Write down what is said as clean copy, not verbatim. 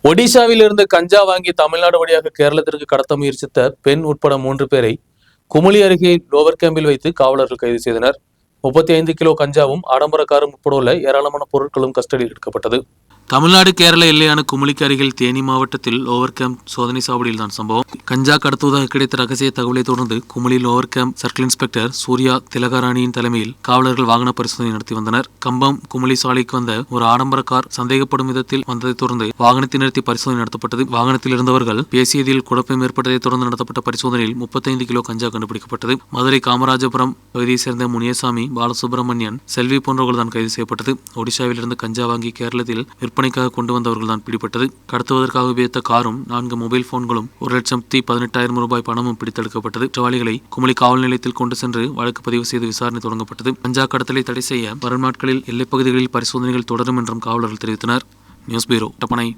ஒடிஷாவில் இருந்து கஞ்சா வாங்கி தமிழ்நாடு வழியாக கேரளத்திற்கு கடத்த முயற்சித்த பெண் உட்பட 3 பேரை குமுளி அருகே லோவர் கேம்பில் வைத்து காவலர்கள் கைது செய்தனர். 35 கிலோ கஞ்சாவும் ஆடம்பர காரும் உட்பட உள்ள ஏராளமான பொருட்களும் கஸ்டடியில் எடுக்கப்பட்டது. தமிழ்நாடு கேரள எல்லையான குமுளிக்கு அருகில் தேனி மாவட்டத்தில் லோவர் கேம்ப் சோதனை சாவடியில் தான் சம்பவம். கஞ்சா கடத்துவதாக கிடைத்த ரகசிய தகவலை தொடர்ந்து Kumily lower camp circle inspector Surya திலகராணியின் தலைமையில் காவலர்கள் வாகன பரிசோதனை நடத்தி வந்தனர். கம்பம் குமுளி சாலைக்கு வந்த ஒரு ஆடம்பர கார் சந்தேகப்படும் விதத்தில் வந்ததை தொடர்ந்து வாகனத்தை நிறுத்தி பரிசோதனை நடத்தப்பட்டது. வாகனத்தில் இருந்தவர்கள் பேசியதில் குழப்பம் ஏற்பட்டதை தொடர்ந்து நடத்தப்பட்ட பரிசோதனையில் 35 கிலோ கஞ்சா கண்டுபிடிக்கப்பட்டது. மதுரை காமராஜபுரம் பகுதியை சேர்ந்த முனியசாமி, பாலசுப்ரமணியன், செல்வி போன்றவர்கள் தான் கைது செய்யப்பட்டது. ஒடிஷாவில் இருந்து கஞ்சா வாங்கி கேரளத்தில் விற்பனைக்காக கொண்டு வந்தவர்கள் தான் பிடிபட்டது. கடத்துவதற்காக உபயோகித்த காரும் 4 மொபைல் போன்களும் 1,18,000 ரூபாய் பணமும் பிடித்தெடுக்கப்பட்டது. குற்றவாளிகளை குமுளி காவல் நிலையத்தில் கொண்டு சென்று வழக்கு பதிவு செய்து விசாரணை தொடங்கப்பட்டது. கஞ்சா கடத்தலை தடை செய்ய வரும் நாட்களில் எல்லைப்பகுதிகளில் பரிசோதனைகள் தொடரும் என்றும் காவலர்கள் தெரிவித்தனர். News bureau, டப்பனை.